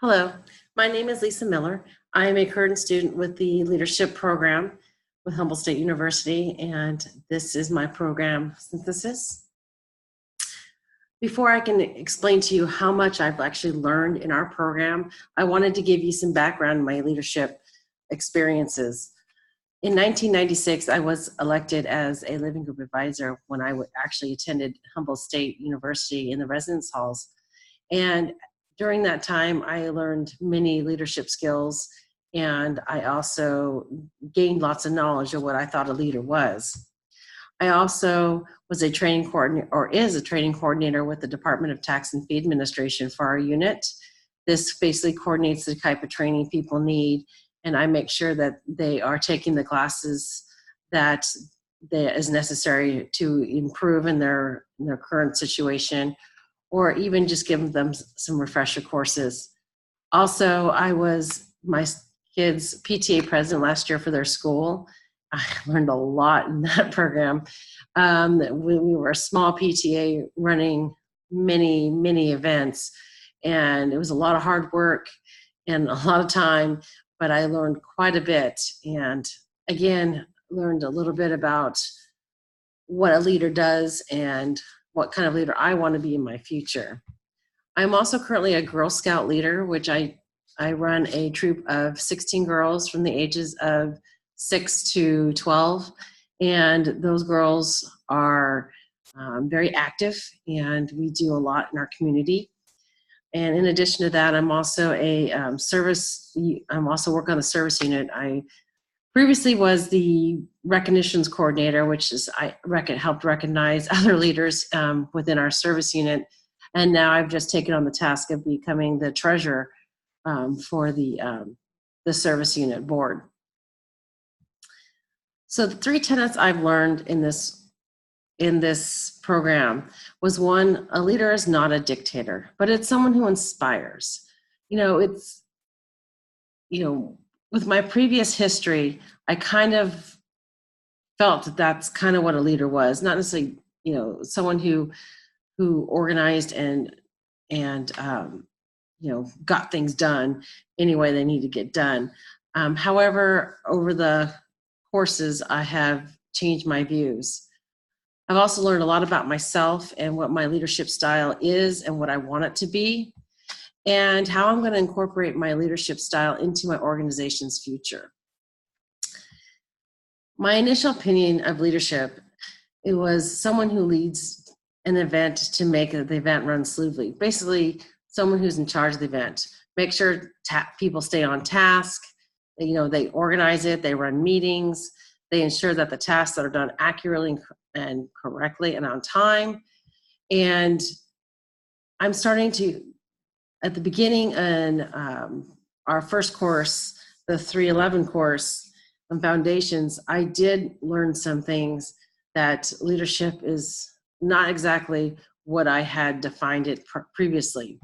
Hello, my name is Lisa Miller. I am a current student with the leadership program with Humboldt State University, and this is my program synthesis. Before I can explain to you how much I've actually learned in our program, I wanted to give you some background on my leadership experiences. In 1996, I was elected as a living group advisor when I actually attended Humboldt State University in the residence halls. And during that time, I learned many leadership skills, and I also gained lots of knowledge of what I thought a leader was. I also was a training coordinator, or is a training coordinator with the Department of Tax and Fee Administration for our unit. This basically coordinates the type of training people need, and I make sure that they are taking the classes that is necessary to improve in their current situation, or even just give them some refresher courses. Also, I was my kids' PTA president last year for their school. I learned a lot in that program. We were a small PTA running many events, and it was a lot of hard work and a lot of time, but I learned quite a bit. And again, learned a little bit about what a leader does and what kind of leader I want to be in my future. I'm also currently a Girl Scout leader, which I run a troop of 16 girls from the ages of 6 to 12. And those girls are very active, and we do a lot in our community. And in addition to that, I'm also I'm also working on the service unit. I previously was the recognitions coordinator, which is helped recognize other leaders within our service unit. And now I've just taken on the task of becoming the treasurer for the service unit board. So the three tenets I've learned in this program was, one, a leader is not a dictator, but it's someone who inspires. With my previous history, I kind of felt that that's kind of what a leader was, not necessarily, someone who organized and got things done any way they need to get done. However, over the courses, I have changed my views. I've also learned a lot about myself and what my leadership style is and what I want it to be, and how I'm going to incorporate my leadership style into my organization's future. My initial opinion of leadership, it was someone who leads an event to make the event run smoothly. Basically, someone who's in charge of the event. Make sure people stay on task. They organize it, they run meetings, they ensure that the tasks that are done accurately and correctly and on time. And I'm starting to, at the beginning in our first course, the 311 course on foundations, I did learn some things that leadership is not exactly what I had defined it previously.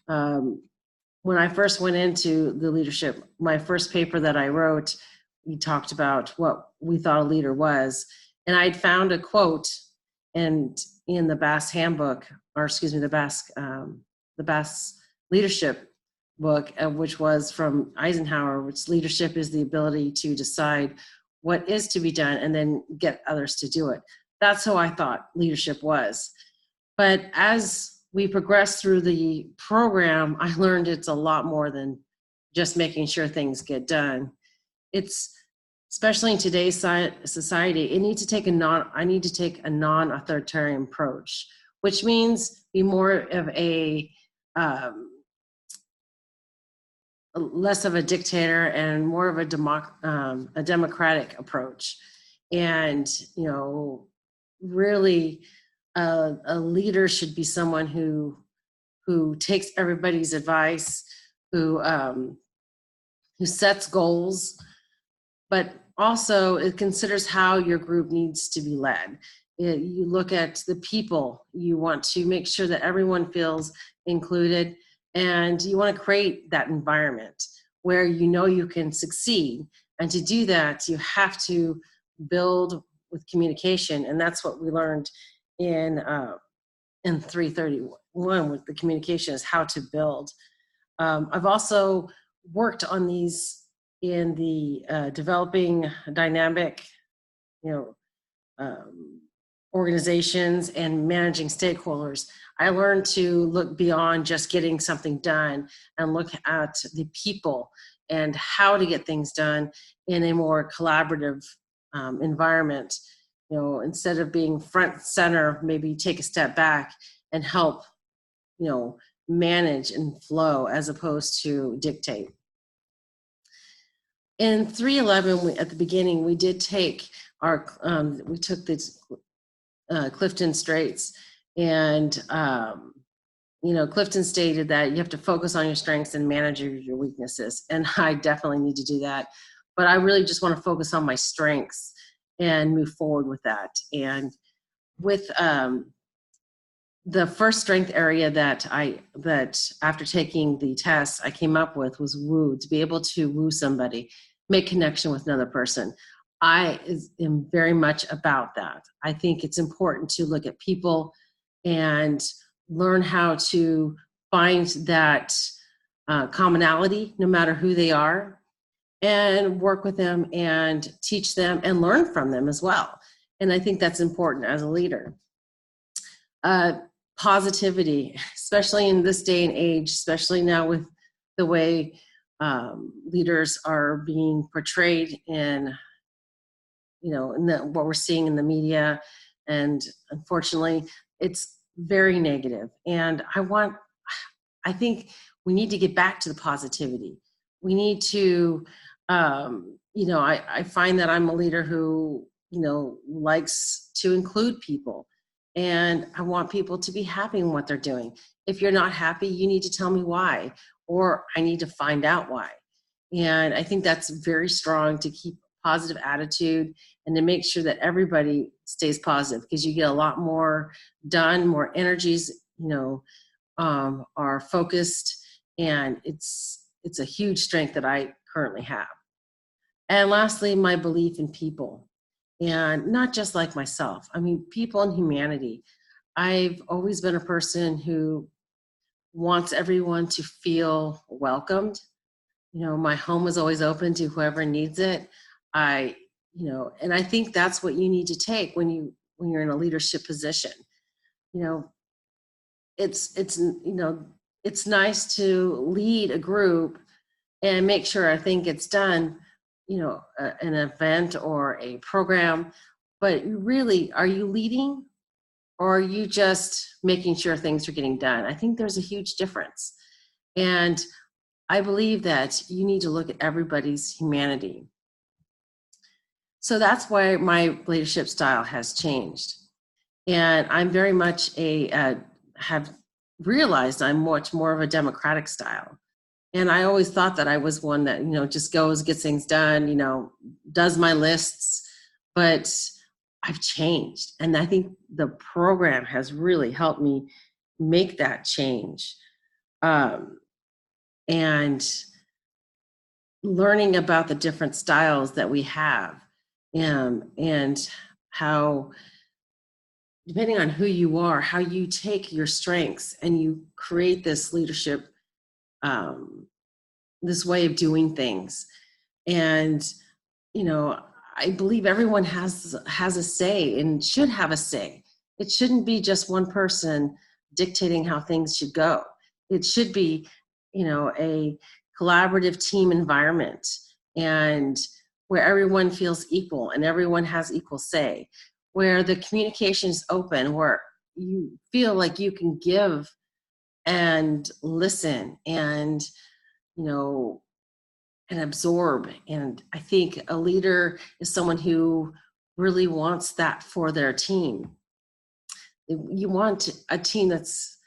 When I first went into the leadership, my first paper that I wrote, we talked about what we thought a leader was. And I'd found a quote in the Bass handbook, or excuse me, the Bass leadership book, which was from Eisenhower, which leadership is the ability to decide what is to be done and then get others to do it. That's how I thought leadership was. But as we progressed through the program, I learned it's a lot more than just making sure things get done. It's, especially in today's society, I need to take a non-authoritarian approach, which means be more of less of a dictator and more of a democratic approach. And, really a leader should be someone who takes everybody's advice, who sets goals, but also it considers how your group needs to be led. You look at the people. You want to make sure that everyone feels included, and you want to create that environment where you can succeed. And to do that, you have to build with communication, and that's what we learned in 331 with the communication, is how to build. I've also worked on these in the developing dynamic, you know, organizations and managing stakeholders. I learned to look beyond just getting something done and look at the people and how to get things done in a more collaborative environment. You know, instead of being front center, maybe take a step back and help, you know, manage and flow as opposed to dictate. In 311, at the beginning, we did take our, we took this Clifton Straits, and you know, Clifton stated that you have to focus on your strengths and manage your weaknesses, and I definitely need to do that. But I really just want to focus on my strengths and move forward with that. And with the first strength area that after taking the test I came up with was woo, to be able to woo somebody, make connection with another person. I am very much about that. I think it's important to look at people and learn how to find that commonality, no matter who they are, and work with them and teach them and learn from them as well. And I think that's important as a leader. Positivity, especially in this day and age, especially now with the way leaders are being portrayed in, you know, in what we're seeing in the media. And unfortunately, it's very negative. And I think we need to get back to the positivity. We need to, you know, I find that I'm a leader who, you know, likes to include people. And I want people to be happy in what they're doing. If you're not happy, you need to tell me why, or I need to find out why. And I think that's very strong to keep a positive attitude and to make sure that everybody stays positive, because you get a lot more done, more energies, you know, are focused, and it's a huge strength that I currently have. And lastly, my belief in people, and not just like myself. I mean, people and humanity. I've always been a person who wants everyone to feel welcomed. You know, my home is always open to whoever needs it. You know, and I think that's what you need to take when you're in a leadership position. You know, you know, it's nice to lead a group and make sure I think it's done, you know, an event or a program, but really, are you leading, or are you just making sure things are getting done? I think there's a huge difference. And I believe that you need to look at everybody's humanity. So that's why my leadership style has changed. And I'm very much have realized I'm much more of a democratic style. And I always thought that I was one that, you know, just goes, gets things done, you know, does my lists, but I've changed. And I think the program has really helped me make that change. And learning about the different styles that we have, and how, depending on who you are, how you take your strengths and you create this leadership, this way of doing things. And, you know, I believe everyone has a say and should have a say. It shouldn't be just one person dictating how things should go. It should be, you know, a collaborative team environment, and where everyone feels equal and everyone has equal say, where the communication is open, where you feel like you can give and listen and, you know, and absorb. And I think a leader is someone who really wants that for their team. You want a team that's,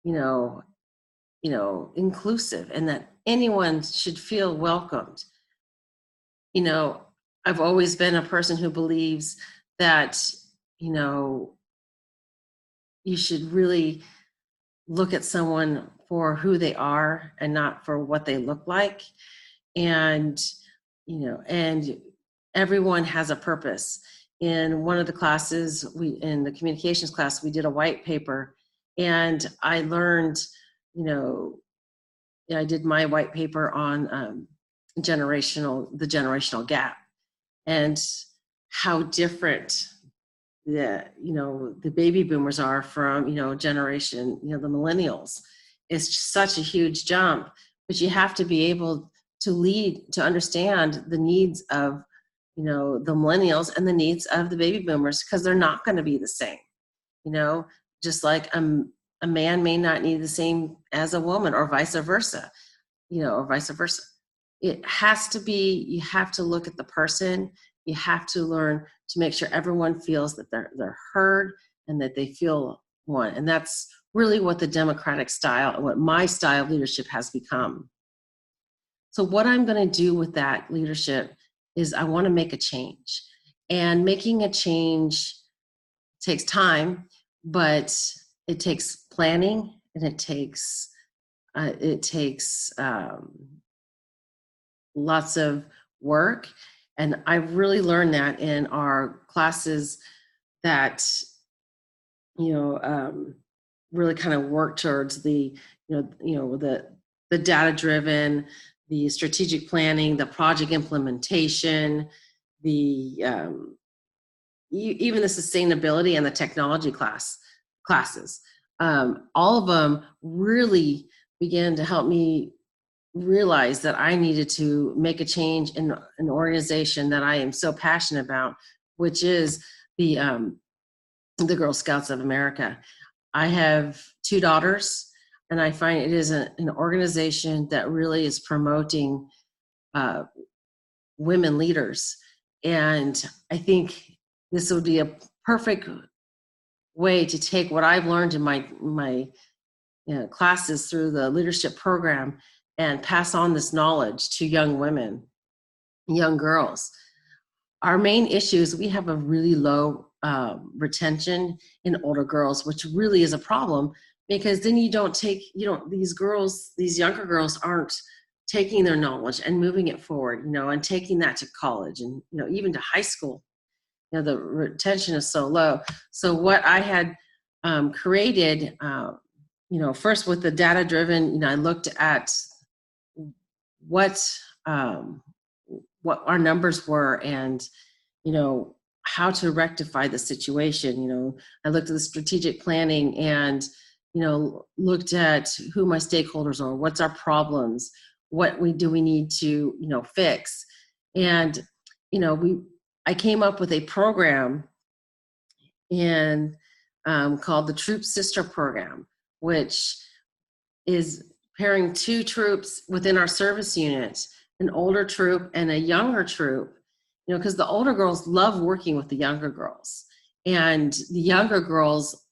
you know, inclusive, and that anyone should feel welcomed. You know, I've always been a person who believes that, you know, you should really look at someone for who they are and not for what they look like. And, you know, and everyone has a purpose. In one of the classes, in the communications class, we did a white paper, and I learned, you know, I did my white paper on the generational gap, and how different the baby boomers are from generation the millennials. It's just such a huge jump, but you have to be able to understand the needs of the millennials and the needs of the baby boomers, because they're not going to be the same. Just like a man may not need the same as a woman, or vice versa. Or vice versa. It has to be, you have to look at the person. You have to learn to make sure everyone feels that they're heard and that they feel one. And that's really what the democratic style, what my style of leadership has become. So what I'm going to do with that leadership is I want to make a change. And making a change takes time, but it takes planning, and it takes lots of work. And I really learned that in our classes that really kind of work towards the the data driven, the strategic planning, the project implementation, the even the sustainability and the technology classes. All of them really began to help me realize that I needed to make a change in an organization that I am so passionate about, which is the Girl Scouts of America. I have 2 daughters, and I find it is an organization that really is promoting women leaders. And I think this would be a perfect way to take what I've learned in my classes through the leadership program and pass on this knowledge to young women, young girls. Our main issue is we have a really low retention in older girls, which really is a problem, because then these younger girls aren't taking their knowledge and moving it forward, and taking that to college and, even to high school. The retention is so low. So what I had created, first with the data driven, I looked at what our numbers were, and how to rectify the situation. I looked at the strategic planning, and looked at who my stakeholders are, what's our problems, what do we need to fix. And I came up with a program called the Troop Sister Program, which is pairing 2 troops within our service unit, an older troop and a younger troop, because the older girls love working with the younger girls, and the younger girls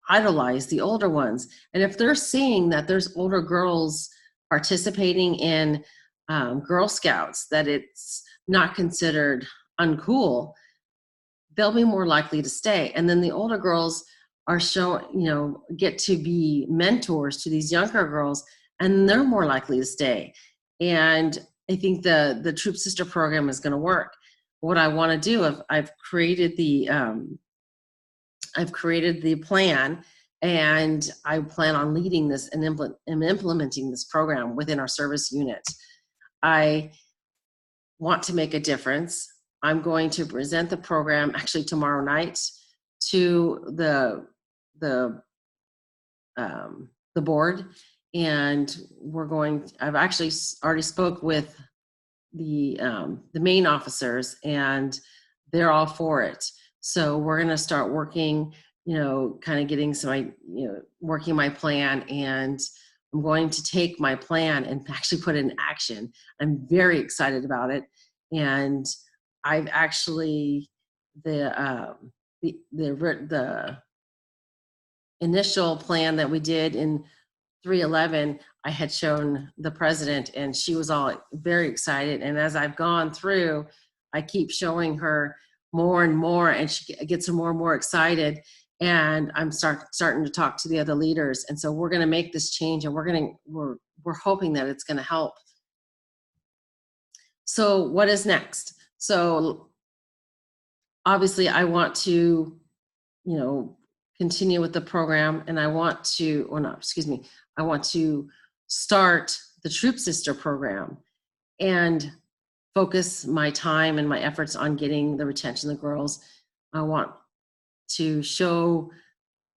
idolize the older ones. And if they're seeing that there's older girls participating in Girl Scouts, that it's not considered uncool, they'll be more likely to stay. And then the older girls are get to be mentors to these younger girls, and they're more likely to stay. And I think the Troop Sister Program is going to work. What I want to do, I've created the plan, and I plan on leading this and implementing this program within our service unit. I want to make a difference. I'm going to present the program actually tomorrow night to the board, and I've actually already spoke with the main officers, and they're all for it. So we're going to start working, kind of getting working my plan, and I'm going to take my plan and actually put it in action. I'm very excited about it. And I've actually, the initial plan that we did in 311, I had shown the president, and she was all very excited. And as I've gone through, I keep showing her more and more, and she gets more and more excited. And I'm starting to talk to the other leaders. And so we're going to make this change, and we're hoping that it's going to help. So what is next? So obviously I want to, continue with the program, and I want to start the Troop Sister program and focus my time and my efforts on getting the retention of the girls. I want to show,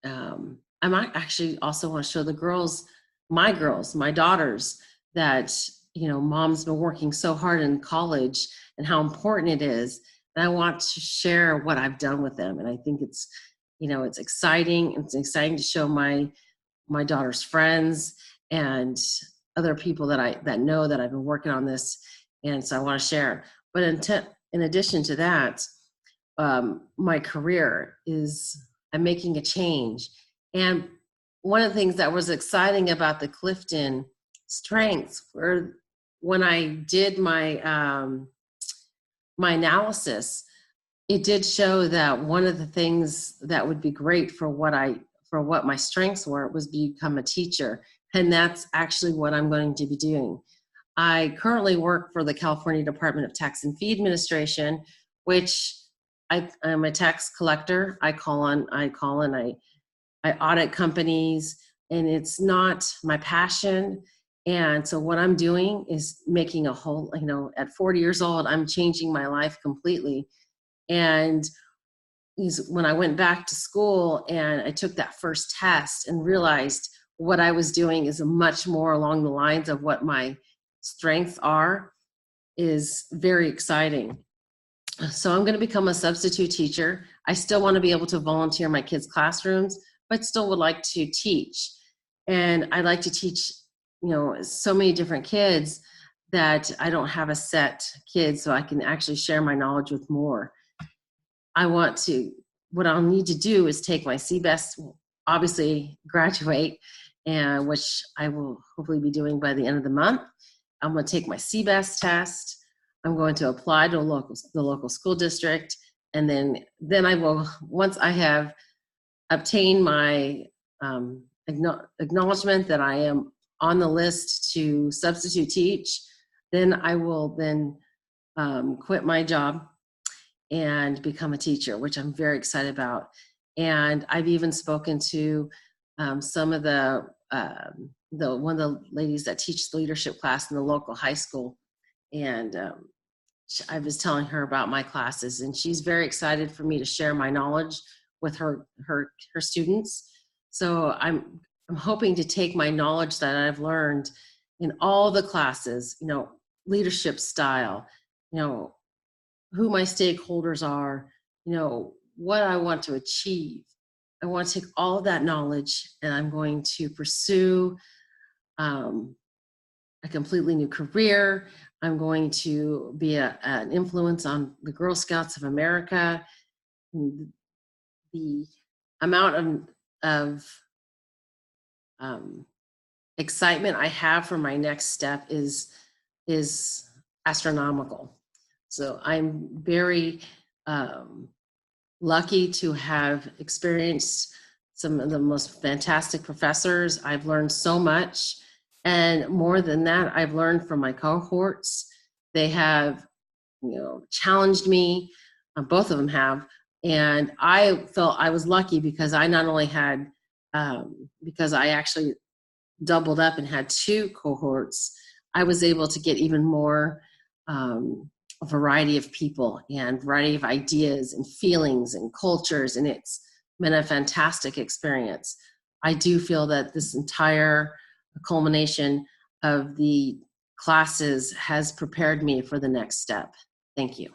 I might actually also want to show the girls, my daughters, that, mom's been working so hard in college and how important it is. And I want to share what I've done with them. And I think it's, it's exciting. It's exciting to show my daughter's friends and other people that know that I've been working on this. And so I want to share. But in addition to that, my career is, I'm making a change. And one of the things that was exciting about the Clifton strengths were when I did my my analysis, it did show that one of the things that would be great for what my strengths were was become a teacher. And that's actually what I'm going to be doing. I currently work for the California Department of Tax and Fee Administration, which I'm a tax collector. I audit companies, and it's not my passion. And so what I'm doing is making a whole, at 40 years old, I'm changing my life completely. And when I went back to school and I took that first test and realized what I was doing is much more along the lines of what my strengths are, is very exciting. So I'm going to become a substitute teacher. I still want to be able to volunteer in my kids' classrooms, but still would like to teach. And I'd like to teach, so many different kids that I don't have a set kid, so I can actually share my knowledge with more. What I'll need to do is take my CBEST, obviously graduate, and which I will hopefully be doing by the end of the month. I'm going to take my CBEST test. I'm going to apply to the local school district. And then I will, once I have obtained my acknowledgement that I am on the list to substitute teach, then I will quit my job and become a teacher, which I'm very excited about. And I've even spoken to some of one of the ladies that teach the leadership class in the local high school. And I was telling her about my classes, and she's very excited for me to share my knowledge with her students. So I'm hoping to take my knowledge that I've learned in all the classes, leadership style, who my stakeholders are, what I want to achieve. I want to take all of that knowledge, and I'm going to pursue a completely new career. I'm going to be an influence on the Girl Scouts of America. The amount of excitement I have for my next step is astronomical. So I'm very lucky to have experienced some of the most fantastic professors. I've learned so much. And more than that, I've learned from my cohorts. They have, challenged me. Both of them have. And I felt I was lucky because I not only had, because I actually doubled up and had 2 cohorts, I was able to get even more a variety of people and variety of ideas and feelings and cultures. And it's been a fantastic experience. I do feel that this entire culmination of the classes has prepared me for the next step. Thank you.